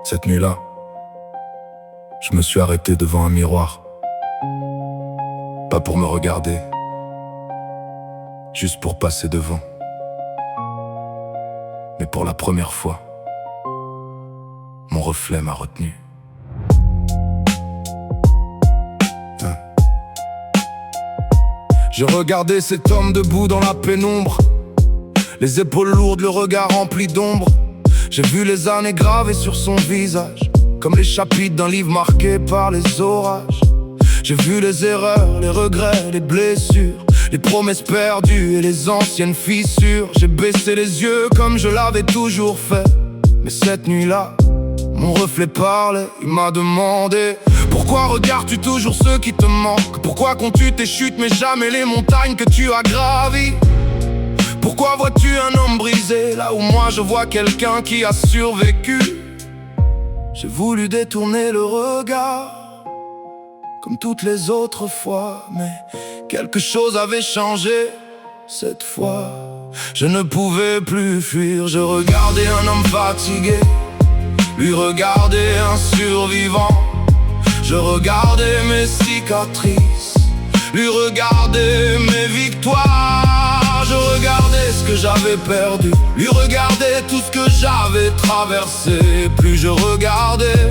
Cette nuit-là, je me suis arrêté devant un miroir. Pas pour me regarder, juste pour passer devant. Mais pour la première fois, mon reflet m'a retenu. Je regardais cet homme debout dans la pénombre, les épaules lourdes, le regard rempli d'ombre. J'ai vu les années gravées sur son visage, comme les chapitres d'un livre marqué par les orages. J'ai vu les erreurs, les regrets, les blessures, les promesses perdues et les anciennes fissures. J'ai baissé les yeux comme je l'avais toujours fait. Mais cette nuit-là, mon reflet parlait, il m'a demandé: pourquoi regardes-tu toujours ceux qui te manquent? Pourquoi comptes-tu tes chutes mais jamais les montagnes que tu as gravies? Pourquoi vois-tu un homme brisé là où moi je vois quelqu'un qui a survécu? J'ai voulu détourner le regard comme toutes les autres fois, mais quelque chose avait changé cette fois. Je ne pouvais plus fuir, je regardais un homme fatigué, lui regardait un survivant. Je regardais mes cicatrices, lui regardais mes victoires. Je regardais ce que j'avais perdu, lui regardais tout ce que j'avais traversé. Plus je regardais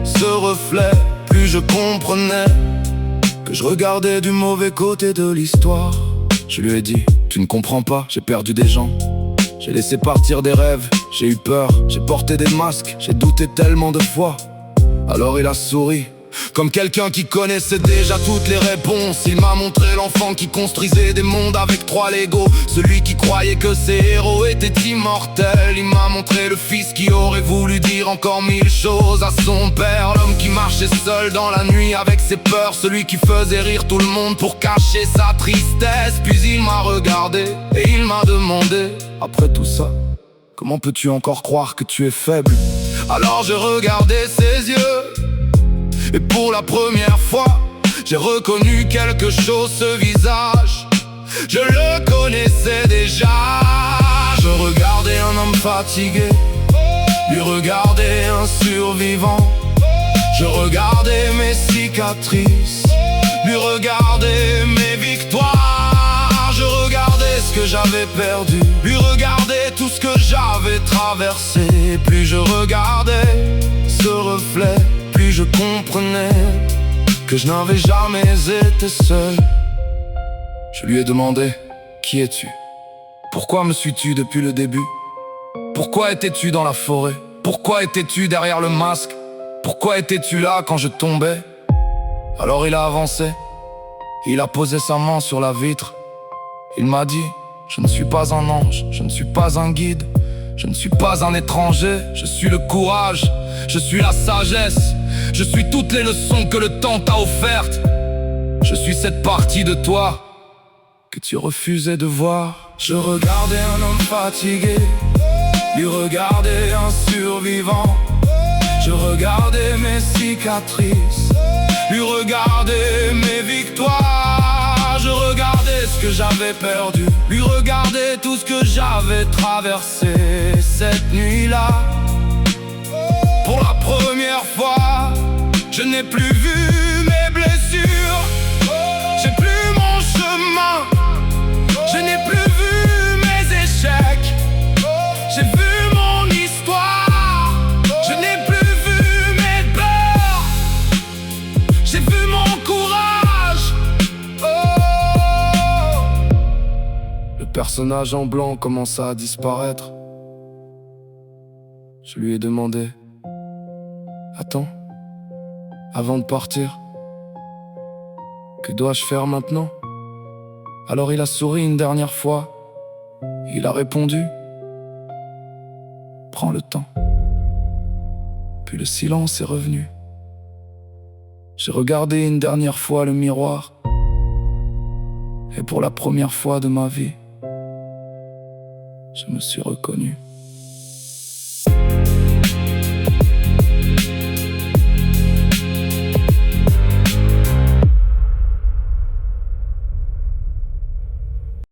ce reflet, plus je comprenais que je regardais du mauvais côté de l'histoire. Je lui ai dit: tu ne comprends pas, j'ai perdu des gens. J'ai laissé partir des rêves, j'ai eu peur, j'ai porté des masques, j'ai douté tellement de fois. Alors il a souri, comme quelqu'un qui connaissait déjà toutes les réponses. Il m'a montré l'enfant qui construisait des mondes avec 3 Legos, celui qui croyait que ses héros étaient immortels. Il m'a montré le fils qui aurait voulu dire encore 1000 choses à son père, l'homme qui marchait seul dans la nuit avec ses peurs, celui qui faisait rire tout le monde pour cacher sa tristesse. Puis il m'a regardé et il m'a demandé: après tout ça, comment peux-tu encore croire que tu es faible? Alors je regardais ses yeux, et pour la première fois, j'ai reconnu quelque chose, ce visage. Je le connaissais déjà. Je regardais un homme fatigué, lui regardais un survivant. Je regardais mes cicatrices, lui regardais mes victoires. Je regardais ce que j'avais perdu, lui regardais tout ce que j'avais traversé. Plus je regardais ce reflet, plus je comprenais que je n'avais jamais été seul. Je lui ai demandé: qui es-tu? Pourquoi me suis-tu depuis le début? Pourquoi étais-tu dans la forêt? Pourquoi étais-tu derrière le masque? Pourquoi étais-tu là quand je tombais? Alors il a avancé, il a posé sa main sur la vitre. Il m'a dit: je ne suis pas un ange, je ne suis pas un guide, je ne suis pas un étranger, je suis le courage, je suis la sagesse, je suis toutes les leçons que le temps t'a offertes. Je suis cette partie de toi que tu refusais de voir. Je regardais un homme fatigué, lui regardais un survivant. Je regardais mes cicatrices, lui regardais mes victoires. Je regardais ce que j'avais perdu, lui regardais tout ce que j'avais traversé. Cette nuit-là, pour la première fois, je n'ai plus vu mes blessures, j'ai plus mon chemin, je n'ai plus vu mes échecs, j'ai vu mon histoire, je n'ai plus vu mes peurs, j'ai vu mon courage. Oh. Le personnage en blanc commença à disparaître. Je lui ai demandé: attends, avant de partir, que dois-je faire maintenant? Alors il a souri une dernière fois. Il a répondu: prends le temps. Puis le silence est revenu. J'ai regardé une dernière fois le miroir, et pour la première fois de ma vie, je me suis reconnu.